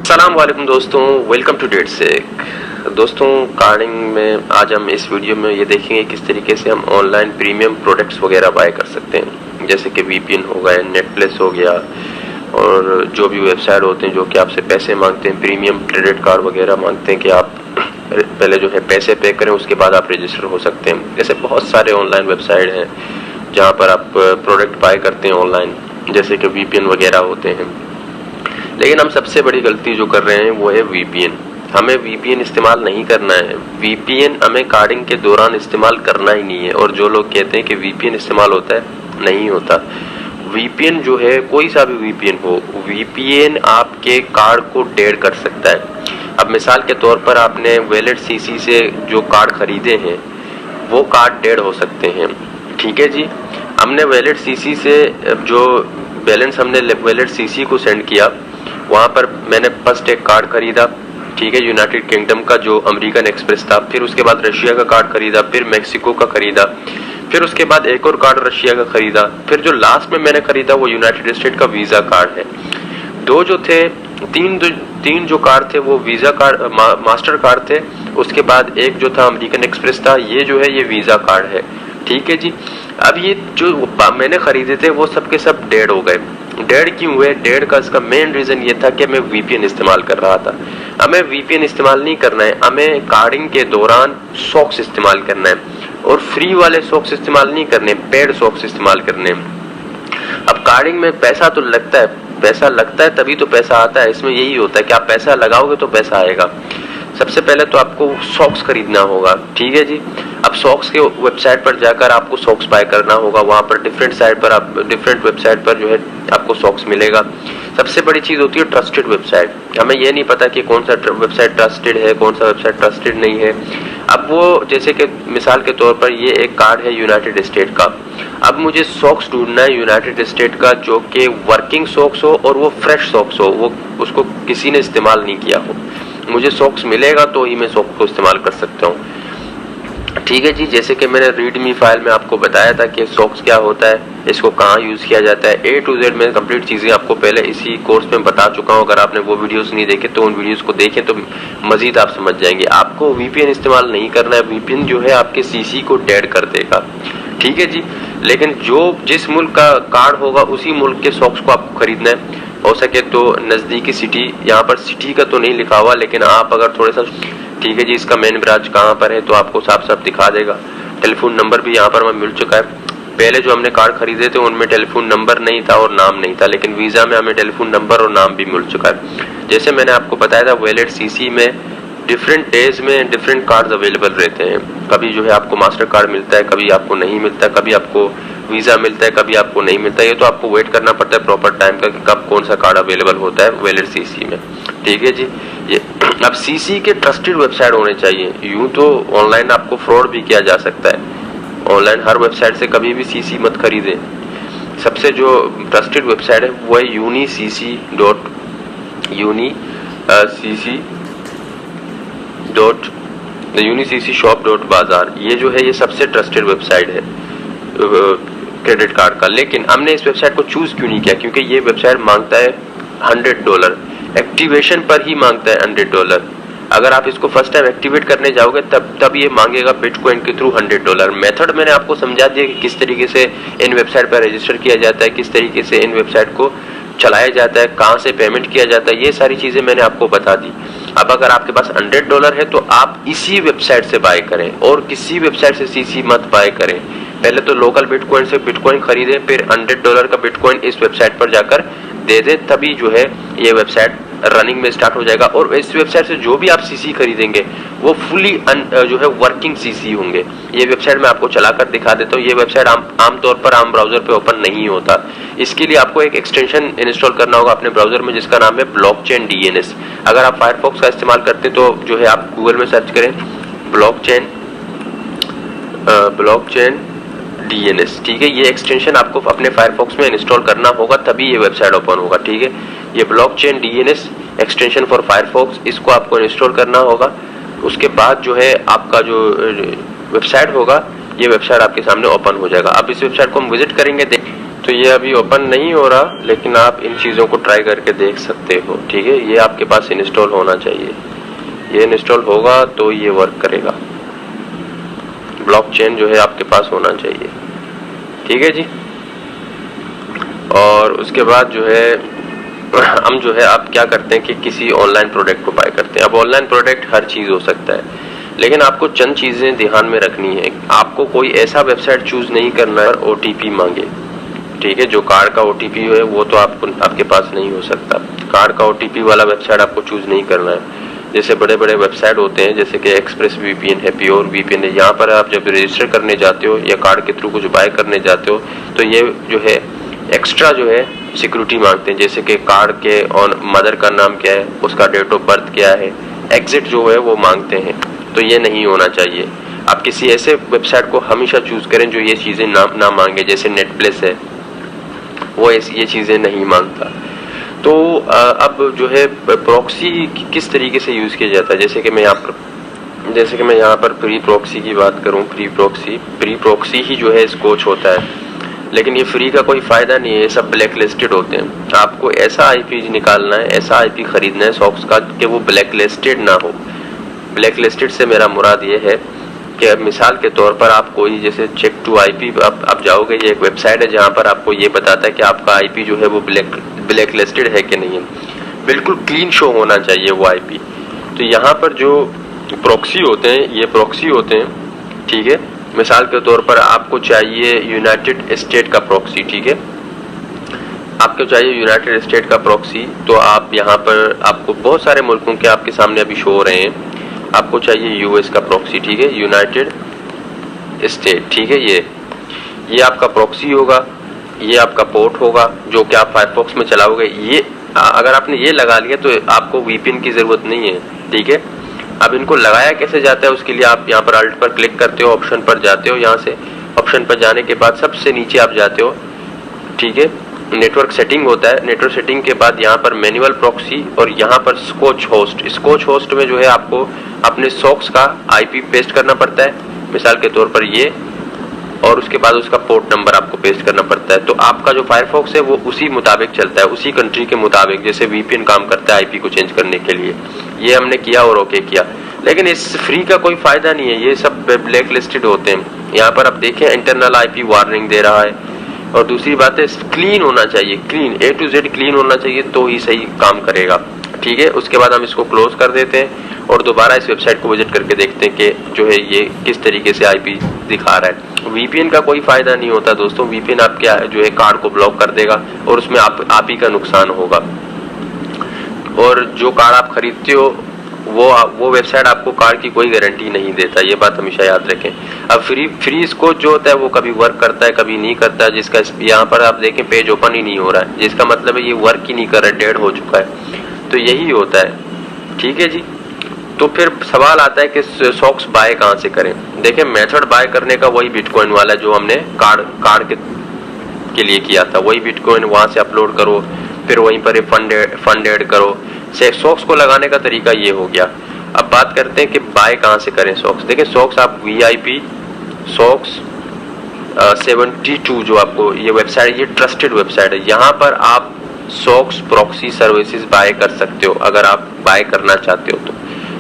अस्सलाम वालेकुम दोस्तों, वेलकम टू डेटसेक। दोस्तों, कार्डिंग में आज हम इस वीडियो में ये देखेंगे किस तरीके से हम ऑनलाइन प्रीमियम प्रोडक्ट्स वगैरह बाय कर सकते हैं, जैसे कि वीपीएन हो गया, नेटप्लेस हो गया और जो भी वेबसाइट होते हैं जो कि आपसे पैसे मांगते हैं, प्रीमियम क्रेडिट कार्ड वगैरह मांगते हैं कि आप पहले जो है पैसे पे करें, उसके बाद आप रजिस्टर हो सकते हैं। जैसे बहुत सारे ऑनलाइन वेबसाइट हैं जहाँ पर आप प्रोडक्ट बाय करते हैं ऑनलाइन, जैसे कि वीपीएन वगैरह होते हैं। लेकिन हम सबसे बड़ी गलती जो कर रहे हैं वो है वीपीएन। हमें वीपीएन इस्तेमाल नहीं करना है। वीपीएन हमें कार्डिंग के दौरान इस्तेमाल करना ही नहीं है। और जो लोग कहते हैं कि वीपीएन इस्तेमाल होता है, नहीं होता। वीपीएन जो है, कोई सा भी वीपीएन हो, वीपीएन आपके कार्ड को डेड कर सकता है। अब मिसाल के तौर पर आपने वैलिड सीसी से जो कार्ड खरीदे हैं वो कार्ड डेड हो सकते हैं। ठीक है जी, हमने वैलिड सीसी से जो बैलेंस हमने वैलिड सीसी को सेंड किया, वहाँ पर मैंने फर्स्ट एक कार्ड खरीदा, ठीक है, यूनाइटेड किंगडम का जो अमेरिकन एक्सप्रेस था। फिर उसके बाद रशिया का कार्ड खरीदा, फिर मैक्सिको का खरीदा, फिर उसके बाद एक और कार्ड रशिया का खरीदा। फिर जो लास्ट में मैंने खरीदा वो यूनाइटेड स्टेट का वीजा कार्ड है। दो जो थे, तीन जो कार्ड थे वो वीजा कार्ड, मास्टर कार्ड थे। उसके बाद एक जो था अमेरिकन एक्सप्रेस था। ये जो है ये वीजा कार्ड है। ठीक है जी। अब ये जो मैंने खरीदे थे वो सब के सब डेड हो गए। डेड क्यों हुए? डेड का इसका मेन रीजन ये था कि मैं वीपीएन इस्तेमाल कर रहा था। हमें वीपीएन इस्तेमाल नहीं करना है, हमें कार्डिंग के दौरान सॉक्स इस्तेमाल करना है। और फ्री वाले सॉक्स इस्तेमाल नहीं करने, पेड सॉक्स इस्तेमाल करने। अब कार्डिंग में पैसा तो लगता है, तभी तो पैसा आता है। इसमें यही होता है कि आप पैसा लगाओगे तो पैसा आएगा। सबसे पहले तो आपको सॉक्स खरीदना होगा। ठीक है जी। अब सॉक्स के वेबसाइट पर जाकर आपको सॉक्स बाय करना होगा। वहाँ पर डिफरेंट वेबसाइट पर जो है आपको सॉक्स मिलेगा। सबसे बड़ी चीज होती है ट्रस्टेड वेबसाइट। हमें ये नहीं पता कि कौन सा वेबसाइट ट्रस्टेड है, कौन सा वेबसाइट ट्रस्टेड नहीं है। अब वो जैसे कि मिसाल के तौर पर ये एक कार्ड है यूनाइटेड स्टेट का। अब मुझे सॉक्स ढूंढना है यूनाइटेड स्टेट का जो कि वर्किंग सॉक्स हो और वो फ्रेश सॉक्स हो, वो उसको किसी ने इस्तेमाल नहीं किया हो। मुझे सॉक्स मिलेगा तो ही मैं सॉक्स को इस्तेमाल कर सकता हूँ। ठीक है जी। जैसे कि मैंने रीडमी फाइल में आपको बताया था कि सॉक्स क्या होता है, इसको कहाँ यूज किया जाता है, A to Z में कंप्लीट चीजें आपको पहले इसी कोर्स में बता चुका हूँ। अगर आपने वो वीडियोस नहीं देखे तो उन वीडियोस को देखें तो मजीद आप समझ जाएंगे। आपको वीपीएन इस्तेमाल नहीं करना है। वीपीएन जो है आपके सीसी को डेड कर देगा। ठीक है जी। लेकिन जो जिस मुल्क का कार्ड होगा उसी मुल्क के सॉक्स को आपको खरीदना है। हो सके तो नजदीकी सिटी, यहाँ पर सिटी का तो नहीं लिखा हुआ, लेकिन आप अगर थोड़ा सा, ठीक है जी, इसका मेन ब्रांच कहाँ पर है तो आपको साफ साफ दिखा देगा। टेलीफोन नंबर भी यहाँ पर हमें मिल चुका है। पहले जो हमने कार्ड खरीदे थे उनमें टेलीफोन नंबर नहीं था और नाम नहीं था, लेकिन वीजा में हमें टेलीफोन नंबर और नाम भी मिल चुका है। जैसे मैंने आपको बताया था, वैलिड सीसी में डिफरेंट डेज में डिफरेंट कार्ड अवेलेबल रहते हैं। कभी जो है आपको मास्टर कार्ड मिलता है, कभी आपको नहीं मिलता, कभी आपको वीजा मिलता है, कभी आपको नहीं मिलता। ये तो आपको वेट करना पड़ता है प्रॉपर टाइम का कि कब कौन सा कार्ड अवेलेबल होता है वैलिड सीसी में। ठीक है जी। ये अब सीसी के ट्रस्टेड वेबसाइट होने चाहिए। यूं तो ऑनलाइन आपको फ्रॉड भी किया जा सकता है। ऑनलाइन हर वेबसाइट से कभी भी सीसी मत खरीदे। सबसे जो ट्रस्टेड वेबसाइट है वो है unicc.bazaar। ये जो है ये सबसे ट्रस्टेड वेबसाइट है क्रेडिट कार्ड का। लेकिन हमने इस वेबसाइट को चूज क्यों नहीं किया? क्योंकि ये वेबसाइट मांगता है $100, एक्टिवेशन पर ही मांगता है $100। अगर आप इसको फर्स्ट टाइम एक्टिवेट करने जाओगे तब ये मांगेगा बिटकॉइन के थ्रू $100। मेथड मैंने आपको समझा दिया कि किस तरीके से इन वेबसाइट पर रजिस्टर किया जाता है, किस तरीके से इन वेबसाइट को चलाया जाता है, कहाँ से पेमेंट किया जाता है, ये सारी चीजें मैंने आपको बता दी। अब अगर आपके पास $100 है तो आप इसी वेबसाइट से बाय करें और किसी वेबसाइट से सीसी मत बाय करें। पहले तो लोकल बिटकॉइन से बिटकॉइन खरीदें, फिर $100 का बिटकॉइन इस वेबसाइट पर जाकर दे दें, तभी जो है ये वेबसाइट रनिंग में स्टार्ट हो जाएगा। और इस वेबसाइट से जो भी आप सीसी खरीदेंगे वो फुली जो है वर्किंग सीसी होंगे। ये वेबसाइट मैं आपको चलाकर दिखा देता हूँ। ये वेबसाइट आमतौर पर आम ब्राउजर पे ओपन नहीं होता। इसके लिए आपको एक एक्सटेंशन इंस्टॉल करना होगा अपने ब्राउजर में, जिसका नाम है ब्लॉकचेन DNS। अगर आप फायरफॉक्स का इस्तेमाल करते हैं तो जो है आप गूगल में सर्च करें ब्लॉकचेन DNS। ठीक है, ये एक्सटेंशन आपको अपने फायरफॉक्स में इंस्टॉल करना होगा, तभी ये वेबसाइट ओपन होगा। ठीक है, ये blockchain DNS extension for Firefox, इसको आपको इंस्टॉल करना होगा। उसके बाद जो है आपका जो वेबसाइट होगा, ये वेबसाइट आपके सामने ओपन हो जाएगा। अब इस वेबसाइट को हम विजिट करेंगे तो ये अभी ओपन नहीं हो रहा, लेकिन आप इन चीज़ों को ट्राई करके देख सकते हो। ठीक है, ये आपके पास इंस्टॉल होना चाहिए। ये इंस्टॉल होगा तो ये वर्क करेगा। ब्लॉकचेन जो है आपके पास होना चाहिए। ठीक है जी। और उसके बाद जो है हम जो है आप क्या करते हैं कि किसी ऑनलाइन प्रोडक्ट को बाय करते हैं। अब ऑनलाइन प्रोडक्ट हर चीज़ हो सकता है, लेकिन आपको चंद चीज़ें ध्यान में रखनी है। आपको कोई ऐसा वेबसाइट चूज नहीं करना है OTP मांगे। ठीक है, जो कार्ड का OTP है वो तो आपके पास नहीं हो सकता। कार्ड का OTP वाला वेबसाइट आपको चूज नहीं करना है। जैसे बड़े बड़े वेबसाइट होते हैं, जैसे कि एक्सप्रेस VPN है, प्योर VPN है। यहाँ पर आप जब रजिस्टर करने जाते हो या कार्ड के थ्रू कुछ बाय करने जाते हो तो ये जो है एक्स्ट्रा जो है सिक्योरिटी मांगते हैं। जैसे कि कार्ड के और मदर का नाम क्या है, उसका डेट ऑफ बर्थ क्या है, एग्जिट जो है वो मांगते हैं। तो ये नहीं होना चाहिए। आप किसी ऐसे वेबसाइट को हमेशा चूज करें जो ये चीज़ें ना मांगे। जैसे नेटप्लेस है, वो ये चीज़ें नहीं मांगता। तो अब जो है प्रॉक्सी किस तरीके से यूज़ किया जाता है, जैसे कि मैं यहाँ पर प्री प्रॉक्सी की बात करूँ। प्री प्रॉक्सी ही जो है स्कोच होता है, लेकिन ये फ्री का कोई फायदा नहीं है। ये सब ब्लैक लिस्टेड होते हैं। आपको ऐसा IP निकालना है, ऐसा IP खरीदना है सॉक्स का कि वो ब्लैक लिस्टेड ना हो। ब्लैक लिस्टेड से मेरा मुराद ये है कि मिसाल के तौर पर आप कोई जैसे चेक टू IP आप जाओगे, ये एक वेबसाइट है जहाँ पर आपको ये बताता है कि आपका IP जो है वो ब्लैक लिस्टेड है कि नहीं है। बिल्कुल क्लीन शो होना चाहिए वो IP। तो यहाँ पर जो प्रॉक्सी होते हैं, ये प्रॉक्सी होते हैं। ठीक है, मिसाल के तौर पर आपको चाहिए यूनाइटेड स्टेट का प्रॉक्सी। ठीक है, आपको चाहिए यूनाइटेड स्टेट का प्रॉक्सी, तो आप यहाँ पर आपको बहुत सारे मुल्कों के आपके सामने अभी शो हो रहे हैं। आपको चाहिए US का प्रॉक्सी। ठीक है, यूनाइटेड स्टेट। ठीक है, ये आपका प्रॉक्सी होगा, ये आपका पोर्ट होगा जो कि आप फायरफॉक्स में चलाओगे। ये अगर आपने ये लगा लिया तो आपको VPN की जरूरत नहीं है। ठीक है, अब इनको लगाया कैसे जाता है, उसके लिए आप यहाँ पर अल्ट पर क्लिक करते हो, ऑप्शन पर जाते हो। यहाँ से ऑप्शन पर जाने के बाद सबसे नीचे आप जाते हो। ठीक है, नेटवर्क सेटिंग होता है। नेटवर्क सेटिंग के बाद यहाँ पर मैनुअल प्रॉक्सी और यहाँ पर स्कोच होस्ट में जो है आपको अपने सॉक्स का IP पेस्ट करना पड़ता है, मिसाल के तौर पर ये, और उसके बाद उसका पोर्ट नंबर आपको पेस्ट करना पड़ता है। तो आपका जो फायरफॉक्स है वो उसी मुताबिक चलता है, उसी कंट्री के मुताबिक, जैसे VPN काम करता है IP को चेंज करने के लिए। ये हमने किया और ओके किया, लेकिन इस फ्री का कोई फायदा नहीं है। ये सब ब्लैक लिस्टेड होते हैं। यहाँ पर आप देखें इंटरनल IP वार्निंग दे रहा है। और दूसरी बात है क्लीन होना चाहिए, clean A to Z clean होना चाहिए तो ही सही काम करेगा। ठीक है, उसके बाद हम इसको क्लोज कर देते हैं और दोबारा इस वेबसाइट को विजिट करके देखते हैं कि जो है ये किस तरीके से IP दिखा रहा है। VPN का कोई फायदा नहीं होता दोस्तों। VPN आपके जो है कार्ड को ब्लॉक कर देगा और उसमें आप ही का नुकसान होगा। और जो कार्ड आप खरीदते हो वो वेबसाइट आपको कार्ड की कोई गारंटी नहीं देता, ये बात हमेशा याद रखें। अब फ्री स्कोच जो होता है वो कभी वर्क करता है, कभी नहीं करता है। जिसका यहाँ पर आप देखें पेज ओपन ही नहीं हो रहा है, जिसका मतलब है ये वर्क ही नहीं कर रहा है, डेड हो चुका है। तो यही होता है। ठीक है जी। तो फिर सवाल आता है कि सॉक्स बाय कहाँ से करें। देखें, मेथड बाय करने का वही बिटकॉइन वाला जो हमने कार्ड के लिए किया था, वही बिटकॉइन वहां से अपलोड करो, फिर वहीं पर फंड ऐड करो। सॉक्स को लगाने का तरीका ये हो गया। अब बात करते हैं कि बाय कहाँ से करें सॉक्स। देखिए, सॉक्स आप VIP सॉक्स 72 जो आपको ये वेबसाइट, ये ट्रस्टेड वेबसाइट है। यहाँ पर आप सॉक्स प्रॉक्सी सर्विसेज बाय कर सकते हो अगर आप बाय करना चाहते हो तो।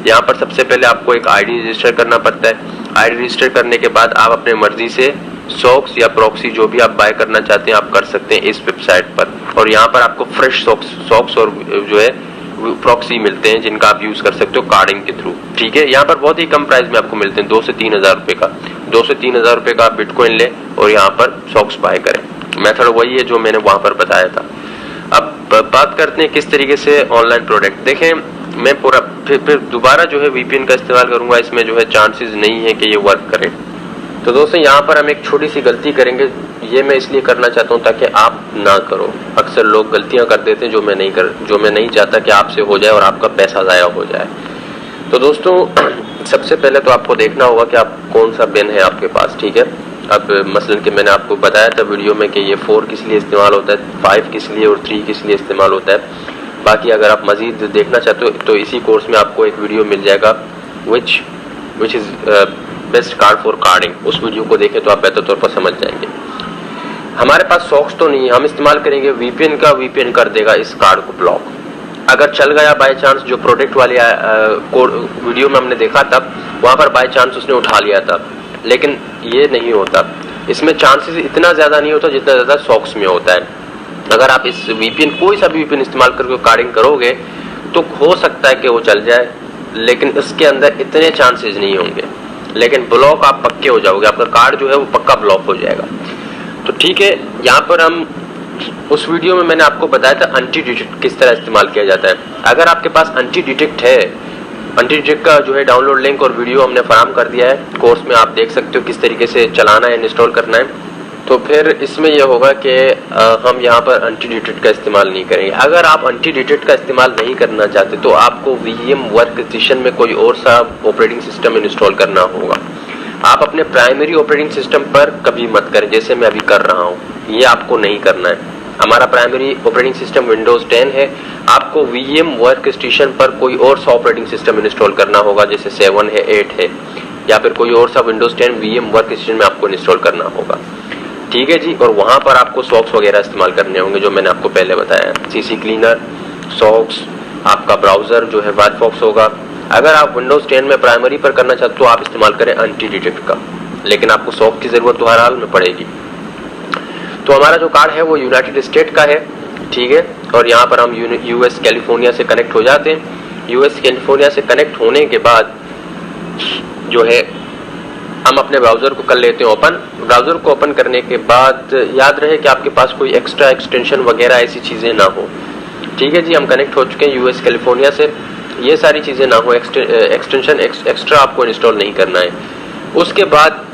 यहाँ पर सबसे पहले आपको एक ID रजिस्टर करना पड़ता है। ID रजिस्टर करने के बाद आप अपने मर्जी से सॉक्स या प्रॉक्सी जो भी आप बाय करना चाहते हैं आप कर सकते हैं इस वेबसाइट पर। और यहाँ पर आपको फ्रेश सॉक्स और जो है प्रॉक्सी मिलते हैं जिनका आप यूज कर सकते हो कार्डिंग के थ्रू। ठीक है, यहाँ पर बहुत ही कम प्राइस में आपको मिलते हैं, 2 से 3 हज़ार रुपए का। 2 से 3 हज़ार रुपए का आप बिटकॉइन ले और यहाँ पर सॉक्स बाय करें। मेथड वही है जो मैंने वहां पर बताया था। अब बात करते हैं किस तरीके से ऑनलाइन प्रोडक्ट। देखें, मैं पूरा फिर दोबारा जो है VPN का इस्तेमाल करूंगा, इसमें जो है चांसेस नहीं है कि ये वर्क करे। तो दोस्तों यहाँ पर हम एक छोटी सी गलती करेंगे, ये मैं इसलिए करना चाहता हूँ ताकि आप ना करो। अक्सर लोग गलतियां कर देते हैं जो मैं नहीं चाहता कि आपसे हो जाए और आपका पैसा ज़ाया हो जाए। तो दोस्तों सबसे पहले तो आपको देखना होगा कि आप कौन सा बिन है आपके पास। ठीक है, अब मसलन कि मैंने आपको बताया था वीडियो में कि ये 4 किस लिए इस्तेमाल होता है, 5 किस लिए और 3 किस लिए इस्तेमाल होता है। बाकी अगर आप मजीद देखना चाहते हो तो इसी कोर्स में आपको एक वीडियो मिल जाएगा which is best card for carding. उस वीडियो को देखें तो आप बेहतर तौर पर समझ जाएंगे। हमारे पास सॉक्स तो नहीं है, हम इस्तेमाल करेंगे वीपीएन का, वीपीएन कर देगा इस कार्ड को ब्लॉक। अगर चल गया बाय चांस, जो प्रोडक्ट वाले वीडियो में हमने देखा था वहां पर बाय चांस उसने उठा लिया था, लेकिन ये नहीं होता, इसमें चांसेस इतना ज्यादा नहीं होता जितना ज्यादा सॉक्स में होता है। अगर आप इस वीपीएन, कोई सा भी वीपीएन इस्तेमाल करके कार्डिंग करोगे तो हो सकता है कि वो चल जाए, लेकिन इसके अंदर इतने चांसेस नहीं होंगे, लेकिन ब्लॉक आप पक्के हो जाओगे, आपका कार्ड जो है वो पक्का ब्लॉक हो जाएगा। तो ठीक है, यहाँ पर हम उस वीडियो में मैंने आपको बताया था एंटी डिटेक्ट किस तरह इस्तेमाल किया जाता है। अगर आपके पास एंटी डिटेक्ट है, एंटी डिटेक्ट का जो है डाउनलोड लिंक और वीडियो हमने फराहम कर दिया है कोर्स में, आप देख सकते हो किस तरीके से चलाना है, इंस्टॉल करना है। तो फिर इसमें यह होगा कि हम यहाँ पर एंटी डिटेक्ट का इस्तेमाल नहीं करेंगे। अगर आप एंटी डिटेक्ट का इस्तेमाल नहीं करना चाहते तो आपको वीएम वर्क स्टेशन में कोई और सा ऑपरेटिंग सिस्टम इंस्टॉल करना होगा। आप अपने प्राइमरी ऑपरेटिंग सिस्टम पर कभी मत करें, जैसे मैं अभी कर रहा हूँ, ये आपको नहीं करना है। हमारा प्राइमरी ऑपरेटिंग सिस्टम विंडोज 10 है, आपको वीएम वर्क स्टेशन पर कोई और सा ऑपरेटिंग सिस्टम इंस्टॉल करना होगा, जैसे 7 है, 8 है, या फिर कोई और सा विंडोज 10 वीएम वर्क स्टेशन में आपको इंस्टॉल करना होगा। ठीक है जी, और वहां पर आपको सॉक्स वगैरह इस्तेमाल करने होंगे जो मैंने आपको पहले बताया, सीसी क्लीनर, सॉक्स, आपका ब्राउजर जो है फायरफॉक्स होगा। अगर आप विंडोज 10 में प्राइमरी पर करना चाहते हो तो आप इस्तेमाल करें एंटी डिटेक्ट का, लेकिन आपको सॉक्स की जरूरत तो हर हाल में पड़ेगी। तो हमारा जो कार्ड है वो यूनाइटेड स्टेट का है, ठीक है, और यहाँ पर हम यूएस कैलिफोर्निया से कनेक्ट हो जाते हैं। यूएस कैलिफोर्निया से कनेक्ट होने के बाद जो है हम अपने ब्राउजर को कर लेते हैं ओपन। ब्राउजर को ओपन करने के बाद याद रहे कि आपके पास कोई एक्स्ट्रा एक्सटेंशन वगैरह ऐसी चीजें ना हो। ठीक है जी, हम कनेक्ट हो चुके हैं यूएस कैलिफोर्निया से, ये सारी चीजें ना हो, एक्सटेंशन एक्स्ट्रा आपको इंस्टॉल नहीं करना है। उसके बाद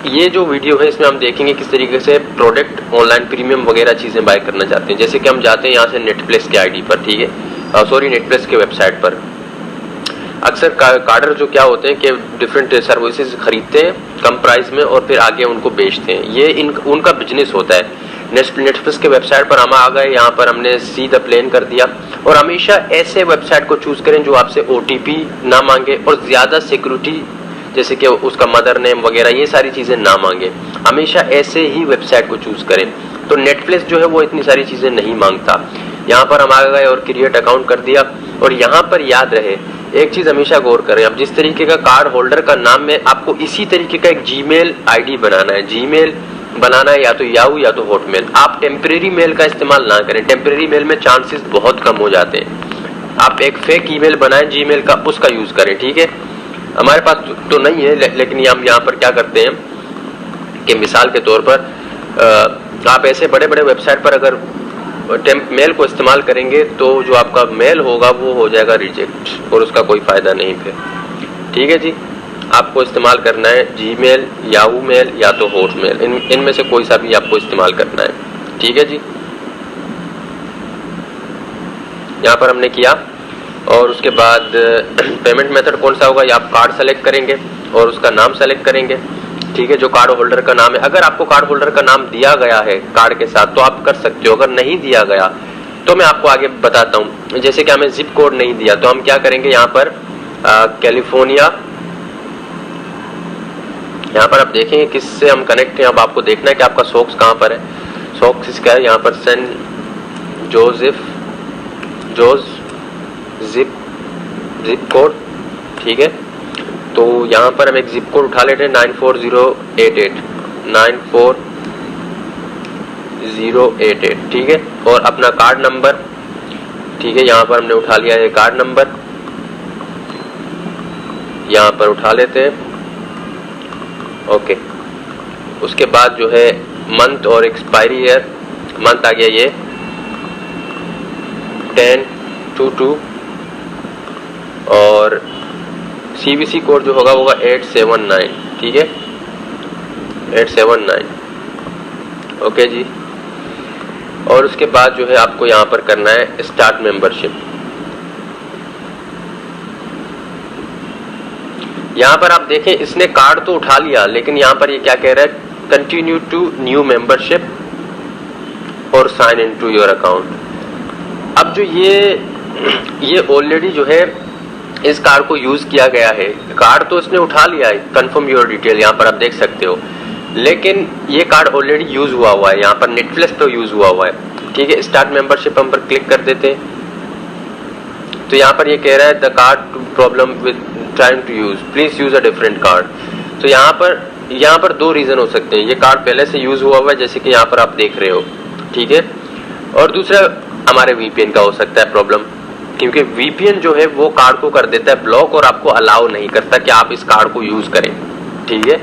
ये जो वीडियो है इसमें हम देखेंगे किस तरीके से प्रोडक्ट ऑनलाइन प्रीमियम वगैरह चीजें बाय करना चाहते हैं। जैसे कि हम जाते हैं यहाँ से नेटप्लेस के आईडी पर, ठीक है, सॉरी नेटप्लेस के वेबसाइट पर। अक्सर कार्डर जो क्या होते हैं कि डिफरेंट सर्विसेज खरीदते हैं कम प्राइस में और फिर आगे उनको बेचते हैं, ये उनका बिजनेस होता है। नेटफ्लिक्स के वेबसाइट पर हम आ गए, यहाँ पर हमने सीधा प्लेन कर दिया, और हमेशा ऐसे वेबसाइट को चूज करें जो आपसे ओटीपी ना मांगे और ज्यादा सिक्योरिटी जैसे कि उसका मदर नेम वगैरह ये सारी चीजें ना मांगे, हमेशा ऐसे ही वेबसाइट को चूज करें। तो नेटफ्लिक्स जो है वो इतनी सारी चीजें नहीं मांगता। यहाँ पर हम आ गए और क्रिएट अकाउंट कर दिया, और यहाँ पर याद रहे एक चीज हमेशा गौर करें, अब जिस तरीके का कार्ड होल्डर का नाम है आपको इसी तरीके का एक जीमेल आईडी बनाना है। जीमेल बनाना है या तो याहू या तो हॉटमेल। आप टेम्परेरी मेल का इस्तेमाल ना करें, टेम्परेरी मेल में चांसेस बहुत कम हो जाते हैं। आप एक फेक ईमेल बनाएं जीमेल का, उसका यूज करें, ठीक है। हमारे पास तो नहीं है, लेकिन हम यहाँ पर क्या करते हैं कि मिसाल के तौर पर आप ऐसे बड़े बड़े वेबसाइट पर अगर मेल को इस्तेमाल करेंगे तो जो आपका मेल होगा वो हो जाएगा रिजेक्ट, और उसका कोई फायदा नहीं फिर। ठीक है जी, आपको इस्तेमाल करना है जीमेल, याहू मेल या तो हॉटमेल, इनमें से कोई सा भी आपको इस्तेमाल करना है। ठीक है जी, यहाँ पर हमने किया, और उसके बाद पेमेंट मेथड कौन सा होगा, या आप कार्ड सेलेक्ट करेंगे और उसका नाम सेलेक्ट करेंगे। ठीक है, जो कार्ड होल्डर का नाम है, अगर आपको कार्ड होल्डर का नाम दिया गया है कार्ड के साथ तो आप कर सकते हो, अगर नहीं दिया गया तो मैं आपको आगे बताता हूँ। जैसे कि हमें जिप कोड नहीं दिया तो हम क्या करेंगे, यहाँ पर कैलिफोर्निया, यहाँ पर आप देखेंगे किससे हम कनेक्ट हैं। अब आपको देखना है कि आपका सॉक्स कहाँ पर है। सॉक्स इसका है यहाँ पर सेंट जोज जिप कोड, ठीक है। तो यहाँ पर हम एक जिप कोड उठा लेते हैं 94088, ठीक है, और अपना कार्ड नंबर, ठीक है, यहाँ पर हमने उठा लिया है कार्ड नंबर, यहाँ पर उठा लेते हैं, ओके। उसके बाद जो है मंथ और एक्सपायरी ईयर, मंथ आ गया ये 10/2/2, और सीवीसी कोड जो होगा 879, ठीक है, 879, ओके जी। और उसके बाद जो है आपको यहाँ पर करना है स्टार्ट मेंबरशिप। यहाँ पर आप देखें इसने कार्ड तो उठा लिया, लेकिन यहाँ पर ये क्या कह रहा है, कंटिन्यू टू न्यू मेंबरशिप और sign in to your account. अब जो ये ऑलरेडी जो है इस कार्ड को यूज किया गया है, कार्ड तो इसने उठा लिया है, कंफर्म योर डिटेल, यहाँ पर आप देख सकते हो। लेकिन ये कार्ड ऑलरेडी यूज हुआ है, यहाँ पर नेटफ्लिक्स पे यूज हुआ है। ठीक है, स्टार्ट मेंबरशिप हम पर क्लिक कर देते हैं तो यहाँ पर ये कह रहा है the card problem with trying to use, please use a different card. तो यहाँ पर दो रीजन हो सकते हैं, ये कार्ड पहले से यूज हुआ है जैसे कि यहाँ पर आप देख रहे हो। ठीक है, और दूसरा हमारे VPN का हो सकता है प्रॉब्लम, क्योंकि VPN जो है वो कार्ड को कर देता है ब्लॉक और आपको अलाउ नहीं करता कि आप इस कार्ड को यूज करें। ठीक है,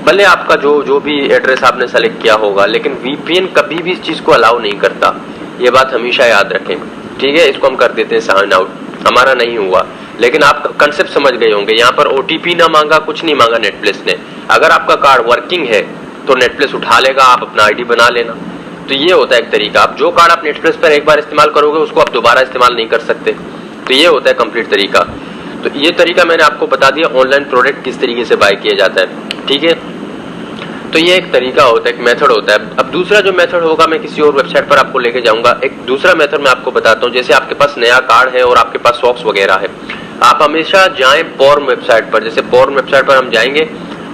भले आपका जो भी एड्रेस आपने सेलेक्ट किया होगा, लेकिन VPN कभी भी इस चीज को अलाउ नहीं करता, ये बात हमेशा याद रखें। ठीक है, इसको हम कर देते हैं साइन आउट, हमारा नहीं हुआ, लेकिन आप कंसेप्ट समझ गए होंगे। यहाँ पर OTP ना मांगा, कुछ नहीं मांगा नेटफ्लिक्स ने। अगर आपका कार्ड वर्किंग है तो नेटफ्लिक्स उठा लेगा, आप अपना ID बना लेना। तो ये होता है एक तरीका, आप जो कार्ड आप नेटफ्लिक्स पर एक बार इस्तेमाल करोगे उसको आप दोबारा इस्तेमाल नहीं कर सकते। तो ये होता है कंप्लीट तरीका। तो ये तरीका मैंने आपको बता दिया ऑनलाइन प्रोडक्ट किस तरीके से बाय किया जाता है। ठीक है, तो ये एक तरीका होता है, एक मेथड होता है। अब दूसरा जो मेथड होगा मैं किसी और वेबसाइट पर आपको लेके जाऊंगा। एक दूसरा मेथड मैं आपको बताता हूँ, जैसे आपके पास नया कार्ड है और आपके पास सॉक्स वगैरह है, आप हमेशा जाएं पोर्न वेबसाइट पर। जैसे पोर्न वेबसाइट पर हम जाएंगे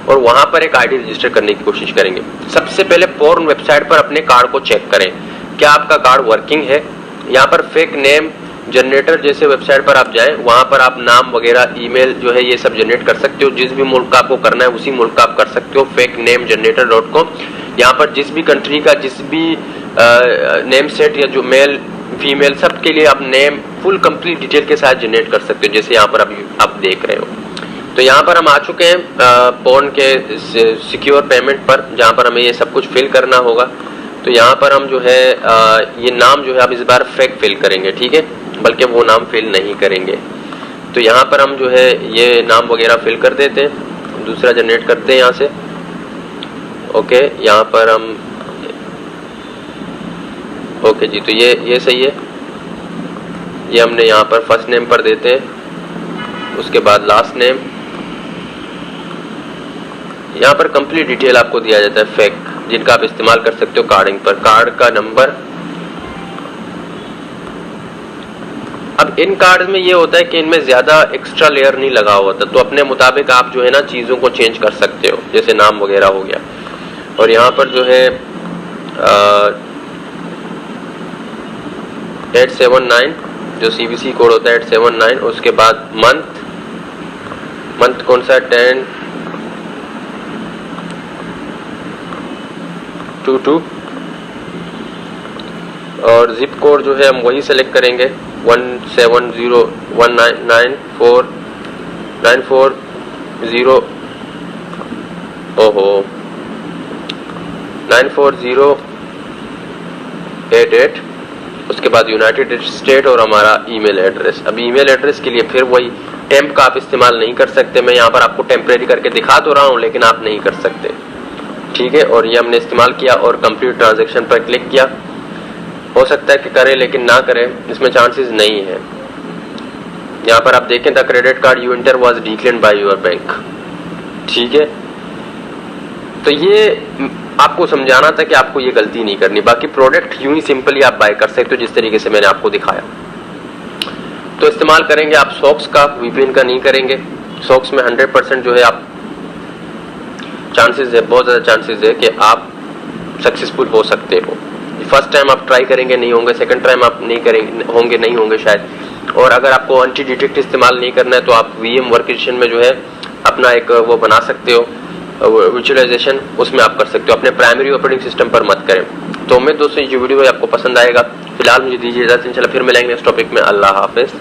और वहां पर एक ID रजिस्टर करने की कोशिश करेंगे। सबसे पहले पोर्न वेबसाइट पर अपने कार्ड को चेक करें, क्या आपका कार्ड वर्किंग है। यहाँ पर फेक नेम जनरेटर जैसे वेबसाइट पर आप जाएं, वहां पर आप नाम वगैरह, ईमेल जो है ये सब जनरेट कर सकते हो। जिस भी मुल्क का आपको करना है उसी मुल्क का आप कर सकते हो। फेक नेम जनरेटर.com, यहाँ पर जिस भी कंट्री का जिस भी नेम सेट या जो मेल फीमेल सबके लिए आप नेम फुल कंप्लीट डिटेल के साथ जनरेट कर सकते हो, जैसे यहाँ पर अभी आप देख रहे हो। तो यहाँ पर हम आ चुके हैं पोर्न के सिक्योर पेमेंट पर, जहाँ पर हमें ये सब कुछ फिल करना होगा। तो यहाँ पर हम जो है ये नाम जो है आप इस बार फेक फिल करेंगे। ठीक है, बल्कि वो नाम फिल नहीं करेंगे। तो यहाँ पर हम जो है ये नाम वगैरह फिल कर देते हैं, दूसरा जनरेट करते हैं यहाँ से। ओके, यहाँ पर हम ओके जी, तो ये सही है। ये हमने यहाँ पर फर्स्ट नेम पर देते हैं, उसके बाद लास्ट नेम। यहाँ पर कंप्लीट डिटेल आपको दिया जाता है फेक, जिनका आप इस्तेमाल कर सकते हो कार्डिंग पर। कार्ड का नंबर। अब इन कार्ड में ये होता है कि इनमें ज्यादा एक्स्ट्रा लेयर नहीं लगा हुआ था, तो अपने मुताबिक आप जो है ना चीजों को चेंज कर सकते हो, जैसे नाम वगैरह हो गया। और यहाँ पर जो है 879 जो CVC कोड होता है 879, उसके बाद मंथ कौन सा है 10/22 और जिप कोड जो है हम वही सेलेक्ट करेंगे 170194940 ओहो 94088। उसके बाद यूनाइटेड स्टेट और हमारा ईमेल एड्रेस। अब ईमेल एड्रेस के लिए फिर वही टेम्प का आप इस्तेमाल नहीं कर सकते। मैं यहाँ पर आपको टेम्परेरी करके दिखा तो रहा हूँ, लेकिन आप नहीं कर सकते। ठीक है, और ये हमने इस्तेमाल किया और कंप्लीट ट्रांजैक्शन पर क्लिक किया। हो सकता है कि करें लेकिन ना करें, इसमें चांसेस नहीं है। यहाँ पर आप देखें the credit card you enter was declined by your bank. ठीक है, तो ये आपको समझाना था कि आपको ये गलती नहीं करनी। बाकी प्रोडक्ट यूं ही सिंपली आप बाय कर सकते हो जिस तरीके से मैंने आपको दिखाया। तो इस्तेमाल करेंगे आप सॉक्स का, VPN का नहीं करेंगे। सॉक्स में 100% जो है आप चांसेस है, बहुत ज्यादा चांसेस है कि आप सक्सेसफुल हो सकते हो। फर्स्ट टाइम आप ट्राई करेंगे नहीं होंगे, सेकंड टाइम आप नहीं करेंगे होंगे नहीं होंगे शायद। और अगर आपको एंटी डिटेक्ट इस्तेमाल नहीं करना है तो आप VM वर्कस्टेशन में जो है अपना एक वो बना सकते हो विजुअलाइजेशन, उसमें आप कर सकते हो। अपने प्राइमरी ऑपरेटिंग सिस्टम पर मत करें। तो उम्मीद दोस्तों ये वीडियो आपको पसंद आएगा। फिलहाल मुझे दीजिए इजाजत, इंशाल्लाह फिर मिलेंगे नेक्स्ट टॉपिक में। अल्लाह हाफिज।